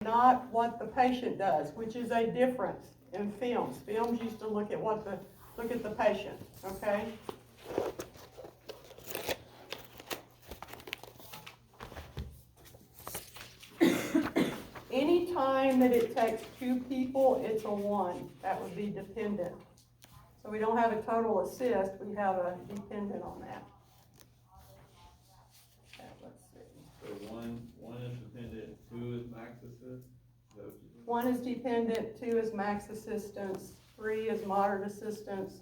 not what the patient does, which is a difference in films. Films used to look at the patient, okay? Any time that it takes 2 people, it's a 1. That would be dependent. So we don't have a total assist, we have a dependent on that. Let's see. So one is dependent, 2 is max assist? 1 is dependent, 2 is max assistance, 3 is moderate assistance,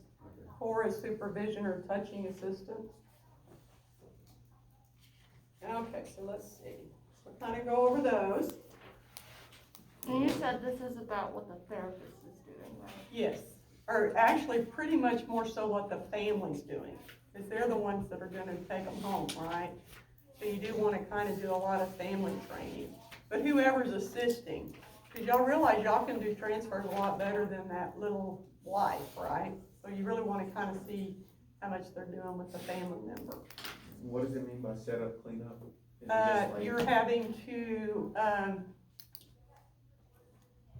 4 is supervision or touching assistance. Okay, so let's see. So kind of go over those. And you said this is about what the therapist is doing, right? Yes, or actually pretty much more so what the family's doing, because they're the ones that are gonna take them home, right? So you do wanna kind of do a lot of family training. But whoever's assisting, because y'all realize y'all can do transfers a lot better than that little life, right? So you really wanna kind of see how much they're doing with the family member. What does it mean by set up, clean up? Is it just like, You're having to,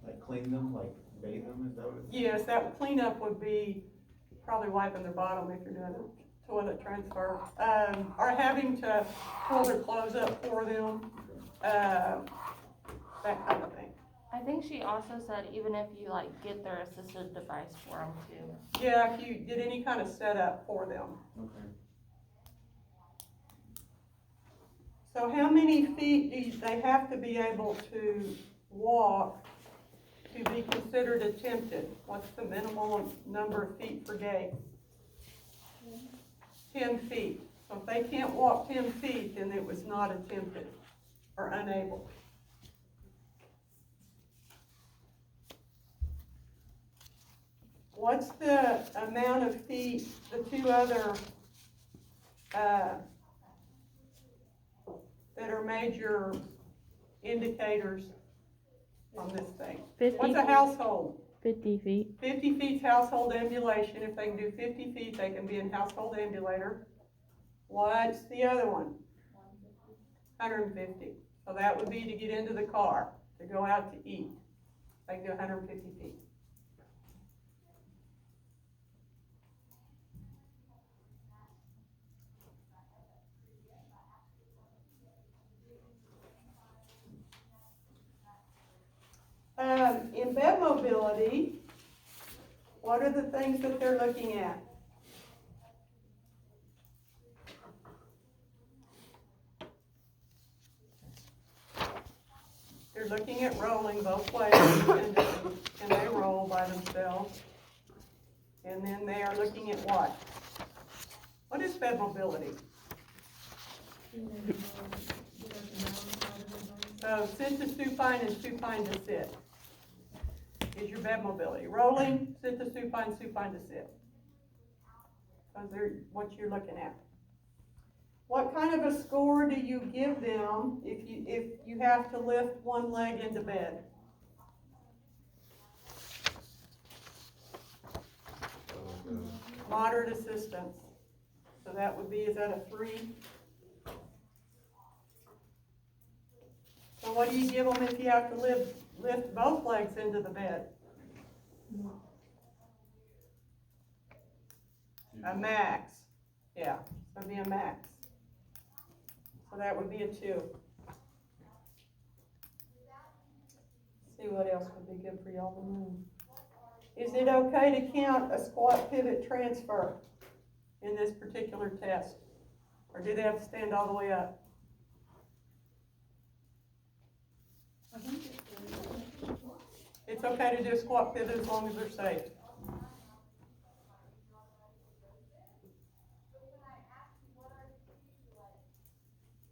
like clean them, like bathe them, is that what it's? yes, that cleanup would be probably wiping their bottom if you're doing a toilet transfer. Or having to pull their clothes up for them, that kind of thing. I think she also said even if you like get their assistive device for them too. Yeah, if you did any kind of setup for them. Okay. So how many feet do they have to be able to walk to be considered attempted? What's the minimal number of feet per day? 10 feet. So if they can't walk 10 feet, then it was not attempted or unable. What's the amount of feet the 2 other that are major indicators on this thing? 50 What's a household? 50 feet. 50 feet's household ambulation. If they can do 50 feet, they can be in household ambulator. What's the other one? 150. So that would be to get into the car, to go out to eat. They can do 150 feet. In bed mobility, what are the things that they're looking at? They're looking at rolling both ways, and they roll by themselves. And then they are looking at what? What is bed mobility? So sit to supine and supine to sit is your bed mobility. Rolling, sit to supine, supine to sit. Those are what you're looking at. What kind of a score do you give them if you have to lift one leg into bed? Moderate assistance. So that would be, is that a 3? So what do you give them if you have to lift both legs into the bed? A max. Yeah, so it'd be a max. So that would be a 2. See what else would be good for y'all to know. Is it okay to count a squat pivot transfer in this particular test? Or do they have to stand all the way up? It's okay to do a squat pivot as long as they're safe.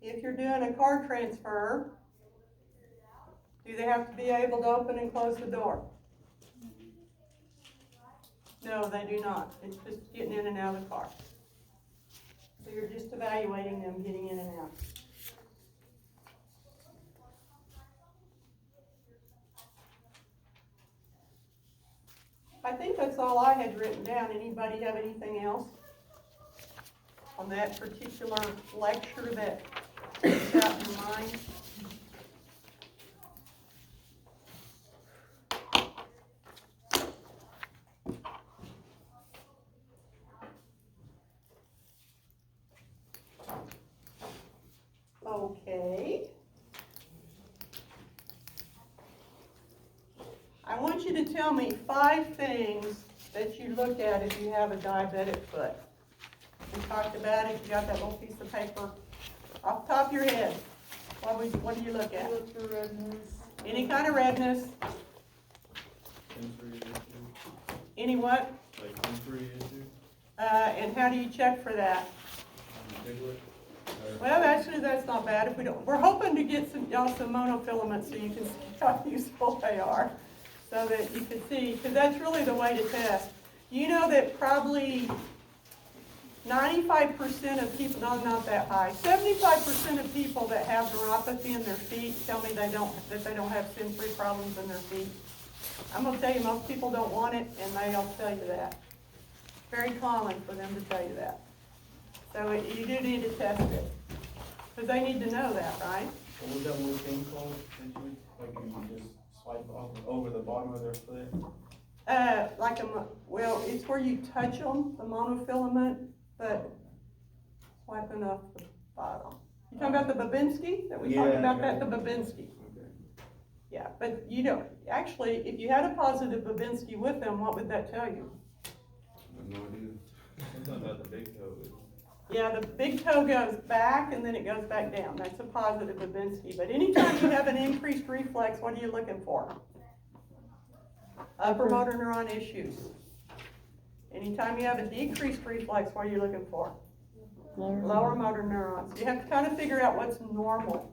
If you're doing a car transfer, do they have to be able to open and close the door? No, they do not. It's just getting in and out of the car. So you're just evaluating them getting in and out. I think that's all I had written down. Anybody have anything else on that particular lecture that sticks out in your mind? I want you to tell me 5 things that you look at if you have a diabetic foot. We talked about it, you got that little piece of paper off the top of your head. What do you look at? Look for redness. Any kind of redness, Sensory issue, any what? like sensory issue, And how do you check for that? piglet, Well, actually, that's not bad if we don't, we're hoping to get some monofilaments so you can see how useful they are. So that you can see, because that's really the way to test. You know that probably 95% of people, no, not that high, 75% of people that have neuropathy in their feet tell me that they don't have sensory problems in their feet. I'm gonna tell you, most people don't want it, and they'll tell you that. It's very common for them to tell you that. So you do need to test it, because they need to know that, right? what was that little thing called, sensory, like you can just swipe over the bottom of their foot? Well, it's where you touch them, the monofilament, but swiping off the bottom. You talking about the Babinski, that we talked Yeah, about yeah. that, the Babinski? Okay. Yeah, but you don't, actually, if you had a positive Babinski with them, what would that tell you? I have no idea. Something about the big toe. Yeah, the big toe goes back and then it goes back down. That's a positive Babinski. But anytime you have an increased reflex, what are you looking for? Upper motor neuron issues. Anytime you have a decreased reflex, what are you looking for? Lower motor neurons. You have to kind of figure out what's normal.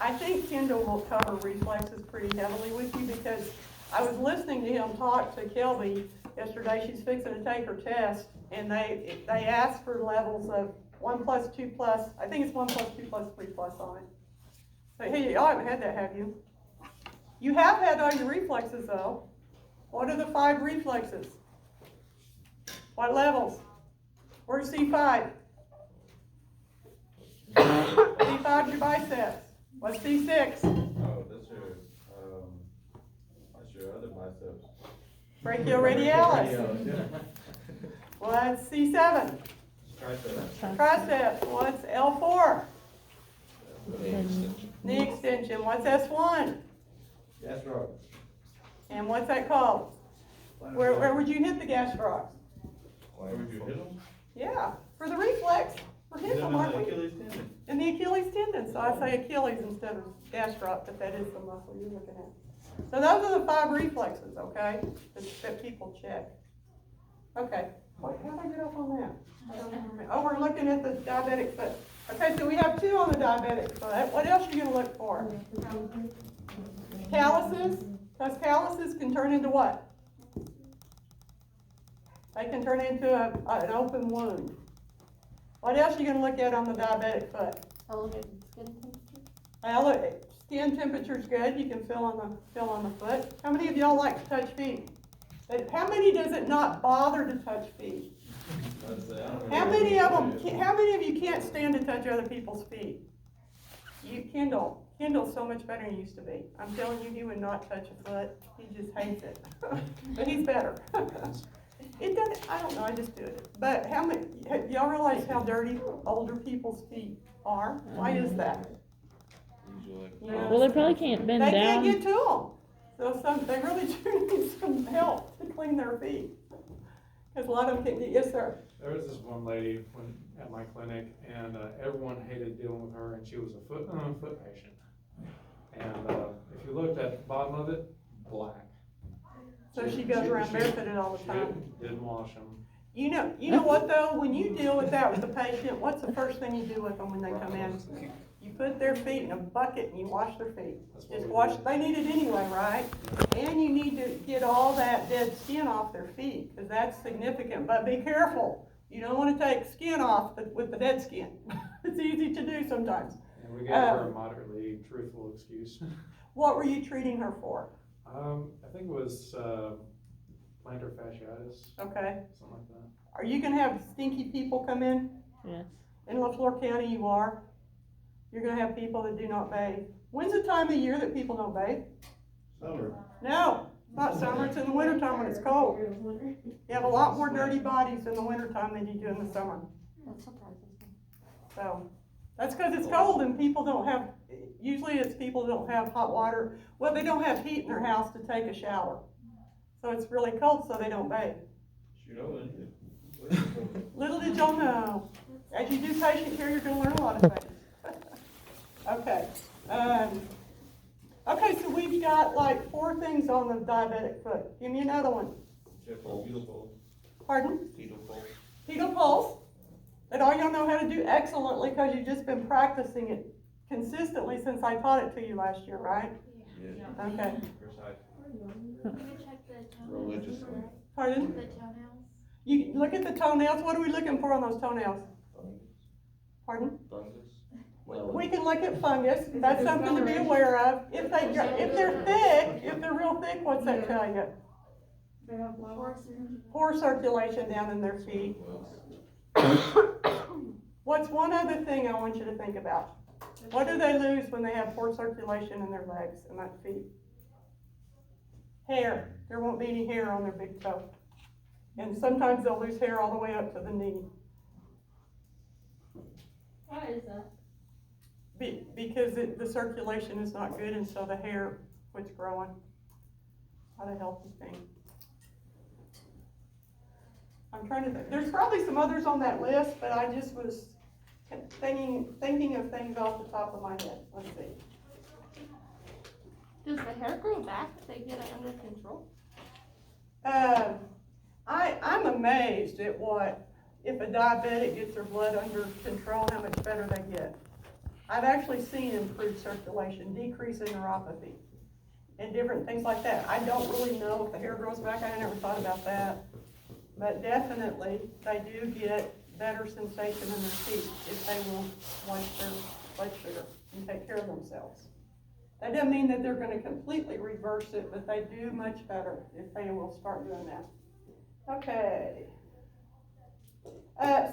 I think Kendall will cover reflexes pretty heavily with you because I was listening to him talk to Kelby yesterday. She's fixing to take her test, and they asked for levels of 1+, 2+. I think it's 1+, 2+, 3+ on it. So hey, y'all haven't had that, have you? You have had all your reflexes though. What are the 5 reflexes? What levels? Where's C5? C5's your biceps. What's C6? Oh, that's your other biceps. Brachioradialis. What's C7? Triceps. Triceps. What's L4? Knee extension. What's S1? Gastroc. And what's that called? Where would you hit the gastrocs? Where would you hit them? Yeah, for the reflex. We're hitting them, aren't we? Achilles tendon. In the Achilles tendon, so I say Achilles instead of gastroc, but that is the muscle you're looking at. So those are the 5 reflexes, okay, that people check. Okay, how did I get up on that? I don't remember. Oh, we're looking at the diabetic foot. Okay, so we have 2 on the diabetic foot. What else are you gonna look for? Calluses, because calluses can turn into what? They can turn into an open wound. What else are you gonna look at on the diabetic foot? Elevated skin temperature. Well, skin temperature's good, you can feel on the foot. How many of y'all like to touch feet? How many does it not bother to touch feet? How many of you can't stand to touch other people's feet? Kendall's so much better than he used to be. I'm telling you, he would not touch a foot, he just hates it. But he's better. It doesn't, I don't know, I just do it. But y'all realize how dirty older people's feet are? Why is that? You know, Well, they probably can't bend they down. can't get to them. So they really do need some help to clean their feet. Because a lot of them can't get, yes, sir. There was this one lady at my clinic, and everyone hated dealing with her, and she was a foot patient. And if you looked at the bottom of it, black. So she goes around barefooted all the time. Didn't wash them. You know what though, when you deal with that with the patient, what's the first thing you do with them when they come in? You put their feet in a bucket and you wash their feet. Just wash, they need it anyway, right? And you need to get all that dead skin off their feet, because that's significant, but be careful. You don't want to take skin off with the dead skin. It's easy to do sometimes. And we gave her a moderately truthful excuse. What were you treating her for? I think it was plantar fasciitis, Okay. something like that. Are you gonna have stinky people come in? Yes. In LaFleur County you are. You're gonna have people that do not bathe. When's the time of year that people don't bathe? Summer. No, it's not summer, it's in the wintertime when it's cold. You have a lot more dirty bodies in the wintertime than you do in the summer. That surprises me. So, that's because it's cold and people don't have usually it's people who don't have hot water, well, they don't have heat in their house to take a shower. So it's really cold, so they don't bathe. Shoot, I wouldn't either. Little did y'all know, as you do patient care, you're gonna learn a lot of things. Okay, okay, so we've got like 4 things on the diabetic foot. Give me another one. Beautiful. Pardon? Fetal pulse. Fetal pulse. That all y'all know how to do excellently because you've just been practicing it consistently since I taught it to you last year, right? Yeah. Okay. Precise. Can we check the toenails? Religious. Pardon? The toenails? You look at the toenails. What are we looking for on those toenails? Pardon? Fungus. We can look at fungus. That's something to be aware of. If they're thick, if they're real thick, what's that tell you? Poor circulation down in their feet. What's one other thing I want you to think about? What do they lose when they have poor circulation in their legs and their feet? Hair. There won't be any hair on their big toe. And sometimes they'll lose hair all the way up to the knee. Why is that? Because the circulation is not good, and so the hair quits growing. Not a healthy thing. I'm trying to think. There's probably some others on that list, but I just was thinking of things off the top of my head. Let's see. Does the hair grow back if they get it under control? I'm amazed at if a diabetic gets their blood under control, how much better they get. I've actually seen improved circulation, decrease in neuropathy, and different things like that. I don't really know if the hair grows back. I never thought about that. But definitely, they do get better sensation in their feet if they will watch their blood sugar and take care of themselves. That doesn't mean that they're going to completely reverse it, but they do much better if they will start doing that. Okay.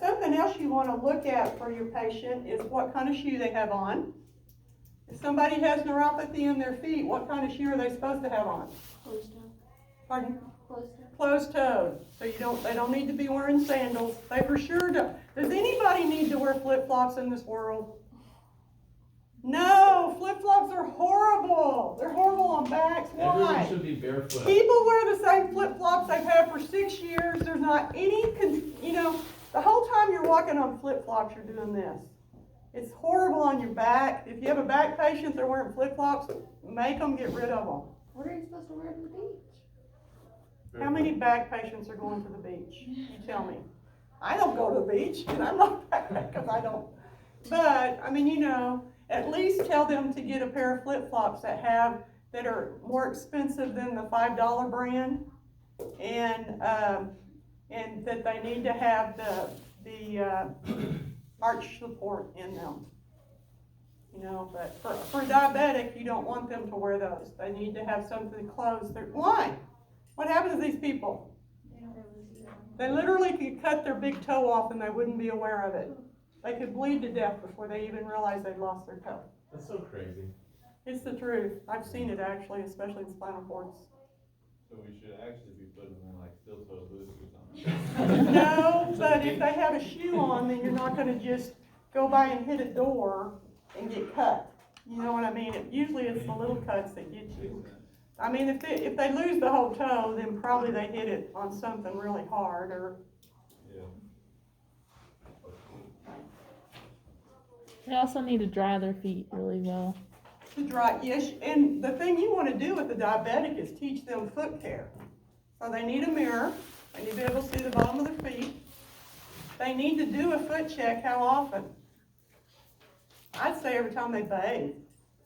Something else you want to look at for your patient is what kind of shoe they have on. If somebody has neuropathy in their feet, what kind of shoe are they supposed to have on? Closed toe. Pardon? Closed toe. Closed-toed. So they don't need to be wearing sandals. They for sure don't. Does anybody need to wear flip-flops in this world? No, flip-flops are horrible. They're horrible on backs. Everyone Why? should be barefoot. People wear the same flip-flops they've had for 6 years. There's not any, the whole time you're walking on flip-flops, you're doing this. It's horrible on your back. If you have a back patient, they're wearing flip-flops, make them get rid of them. What are you supposed to wear to the beach? How many back patients are going to the beach? You tell me. I don't go to the beach, and I'm not back because I don't. But, at least tell them to get a pair of flip-flops that are more expensive than the $5 brand, and that they need to have the arch support in them. But for a diabetic, you don't want them to wear those. They need to have something close. Why? What happens to these people? They literally could cut their big toe off and they wouldn't be aware of it. They could bleed to death before they even realized they'd lost their toe. That's so crazy. It's the truth. I've seen it actually, especially in spinal cords. So we should actually be putting them in like steel-toe boots or something. No, but if they have a shoe on, then you're not gonna just go by and hit a door and get cut. You know what I mean? Usually it's the little cuts that get you. If they lose the whole toe, then probably they hit it on something really hard or. Yeah. They also need to dry their feet really well. To dry, yes, and the thing you want to do with the diabetic is teach them foot care. So they need a mirror, they need to be able to see the bottom of their feet. They need to do a foot check. How often? I'd say every time they bathe.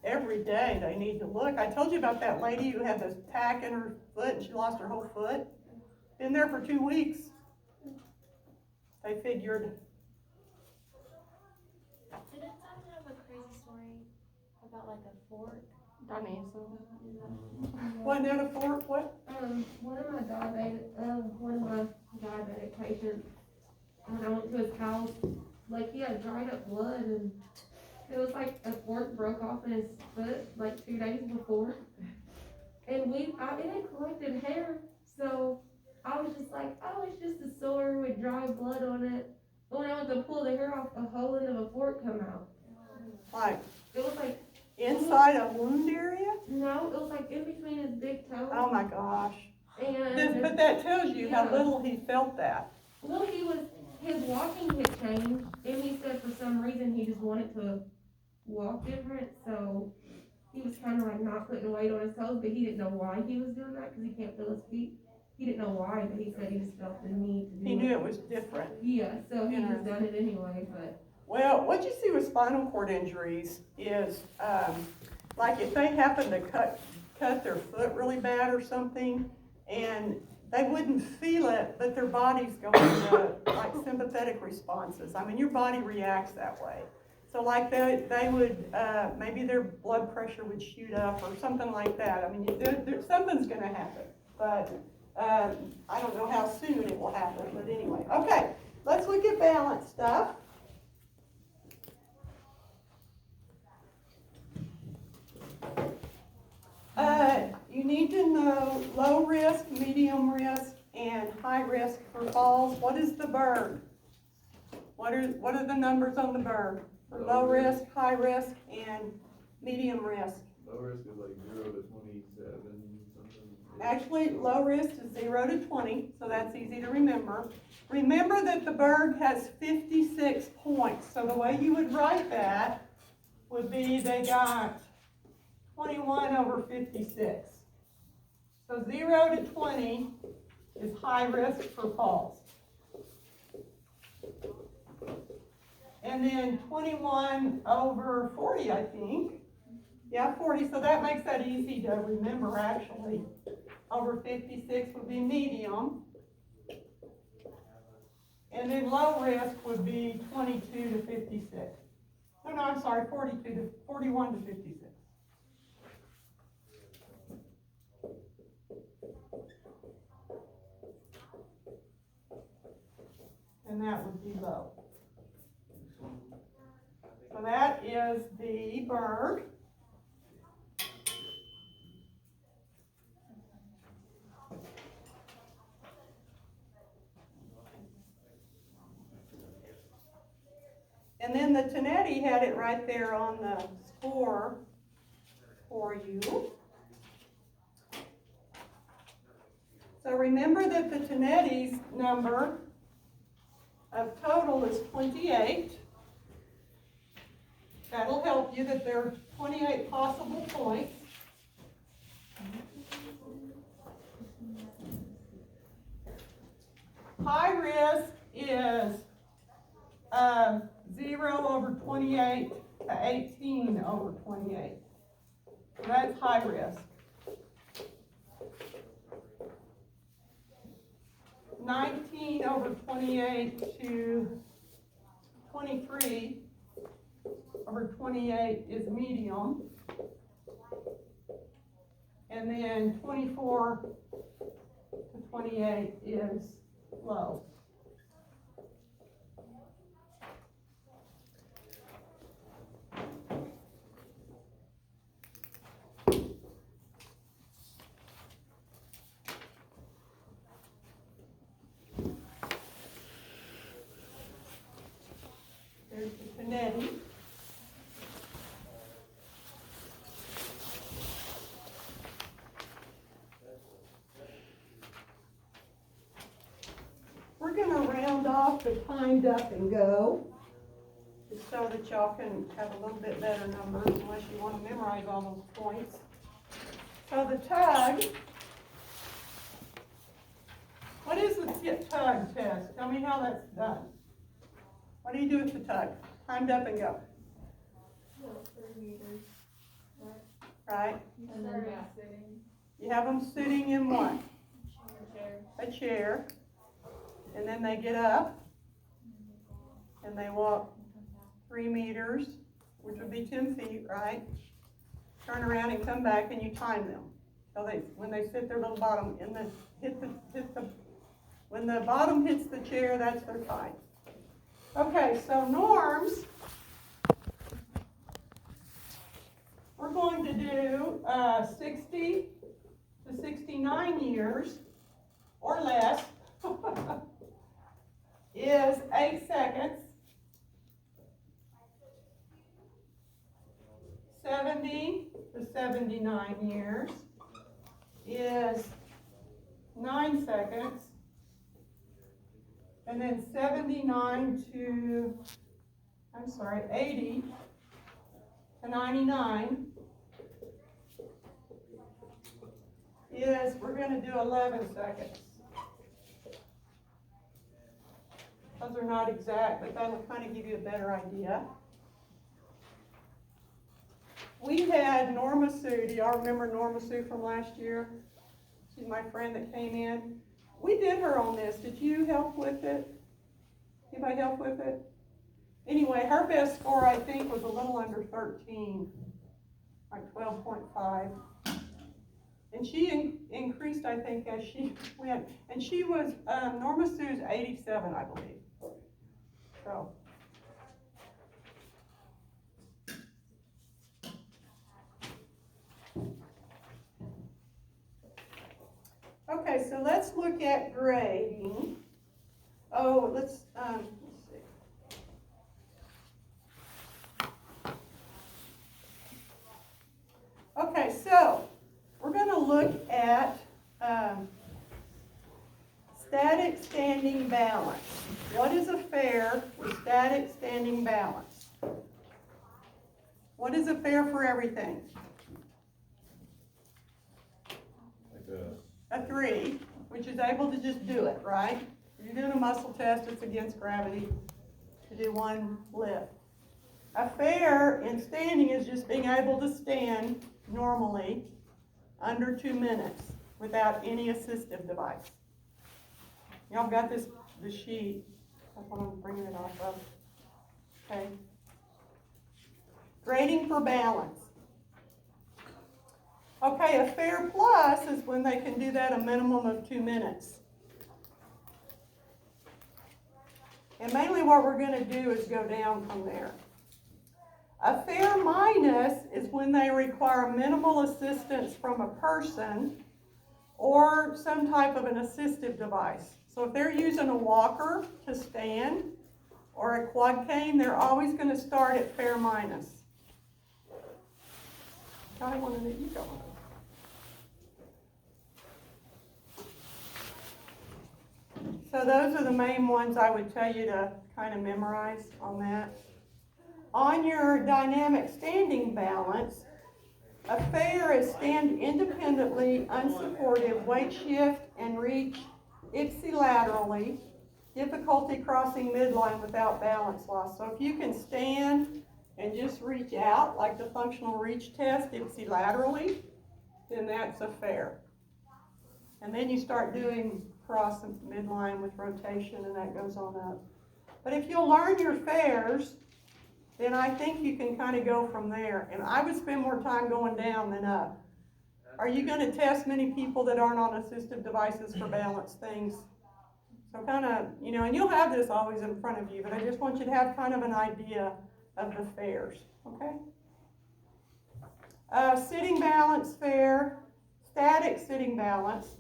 Every day they need to look. I told you about that lady who had this tack in her foot and she lost her whole foot. Been there for 2 weeks. They figured. Did it have a crazy story about like a fork? Dinosaur. Wasn't that a fork? What? One of my diabetic patients, when I went to his house, like he had dried up blood and it was like a fork broke off in his foot like 2 days before. And it had collected hair, so I was just like, oh, it's just a sore with dry blood on it. But when I went to pull the hair off, a hole into the fork come out. Like, It was like Inside a wound area? No, it was like in between his big toes. Oh my gosh. And, But that tells you how Yeah. little he felt that. well, his walking had changed. Emmy said for some reason he just wanted to walk different, so he was kind of like not putting weight on his toes, but he didn't know why he was doing that, because he can't feel his feet. He didn't know why, but he said he just felt the need to do it. He knew it was different. Yeah, so he just done it anyway, but. Well, what you see with spinal cord injuries is, like if they happen to cut their foot really bad or something, and they wouldn't feel it, but their body's going into like sympathetic responses. I mean, your body reacts that way. So like they would, maybe their blood pressure would shoot up or something like that. I mean, something's gonna happen, but I don't know how soon it will happen, but anyway. Okay, let's look at balance stuff. You need to know low risk, medium risk, and high risk for falls. What is the berg? What are the numbers on the berg? For low risk, high risk, and medium risk. Low risk is like 0 to 27 something. Actually, low risk is 0 to 20, so that's easy to remember. Remember that the berg has 56 points, so the way you would write that would be they got 21 over 56. So 0 to 20 is high risk for falls. And then 21 over 40, I think. Yeah, 40, so that makes that easy to remember actually. Over 56 would be medium. And then low risk would be 22 to 56. No, I'm sorry, 41 to 56. And that would be low. So that is the berg. And then the Tonetti had it right there on the score for you. So remember that the Tonetti's number of total is 28. That'll help you that there are 28 possible points. High risk is 0 over 28 to 18 over 28. So that's high risk. 19 over 28 to 23 over 28 is medium. And then 24 to 28 is low. There's the Tonetti. We're going to round off the timed up and go, just so that y'all can have a little bit better numbers, unless you want to memorize all those points. So the tug, what is the tug test? Tell me how that's done. What do you do with the tug? Timed up and go. 3 meters. Right? And then sitting. You have them sitting in what? Chair. A chair. And then they get up and they walk 3 meters, which would be 10 feet, right? Turn around and come back and you time them. So when they sit their little bottom in when the bottom hits the chair, that's their time. Okay, so norms, we're going to do 60 to 69 years or less is 8 seconds. 70 to 79 years is 9 seconds. And then 80 to 99 is, we're gonna do 11 seconds. Those are not exact, but that'll kind of give you a better idea. We had Norma Sue. Do y'all remember Norma Sue from last year? She's my friend that came in. We did her on this. Did you help with it? Anybody help with it? Anyway, her best score, I think, was a little under 13, like 12.5. And she increased, I think, as she went. And she was, Norma Sue's 87, I believe. So. Okay, so let's look at grading. Oh, let's see. Okay, so we're going to look at static standing balance. What is a fair with static standing balance? What is a fair for everything? A 3, which is able to just do it, right? If you're doing a muscle test, it's against gravity to do one lift. A fair in standing is just being able to stand normally under 2 minutes without any assistive device. Y'all got the sheet. That's what I'm bringing it off of. Okay. Grading for balance. Okay, a fair plus is when they can do that a minimum of 2 minutes. And mainly what we're going to do is go down from there. A fair minus is when they require minimal assistance from a person or some type of an assistive device. So if they're using a walker to stand or a quad cane, they're always going to start at fair minus. I want to let you go. So those are the main ones I would tell you to kind of memorize on that. On your dynamic standing balance, a fair is stand independently, unsupported, weight shift and reach ipsilaterally, difficulty crossing midline without balance loss. So if you can stand and just reach out, like the functional reach test, ipsilaterally, then that's a fair. And then you start doing cross midline with rotation, and that goes on up. But if you'll learn your fairs, then I think you can kind of go from there. And I would spend more time going down than up. Are you going to test many people that aren't on assistive devices for balance things? So kind of, you know, and you'll have this always in front of you, but I just want you to have kind of an idea of the fairs, okay? Sitting balance fair, static sitting balance,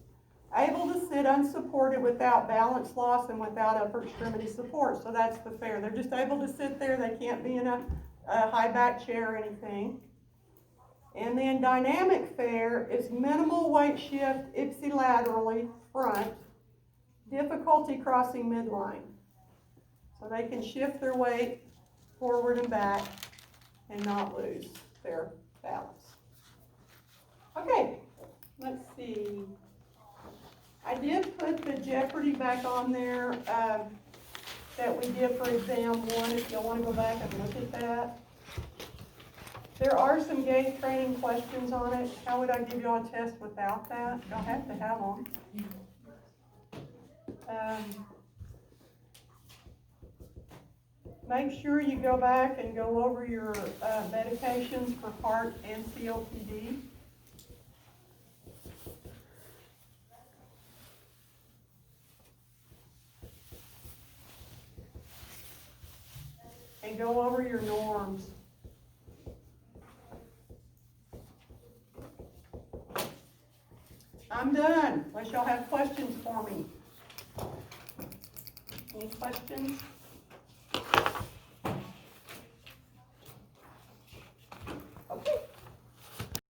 able to sit unsupported without balance loss and without upper extremity support. So that's the fair. They're just able to sit there. They can't be in a high back chair or anything. And then dynamic fair is minimal weight shift ipsilaterally front, difficulty crossing midline. So they can shift their weight forward and back and not lose their balance. Okay, let's see. I did put the Jeopardy back on there that we did for exam 1, if y'all want to go back and look at that. There are some gaze training questions on it. How would I give y'all a test without that? Y'all have to have them. Make sure you go back and go over your medications for heart and COPD. And go over your norms. I'm done, unless y'all have questions for me. Any questions?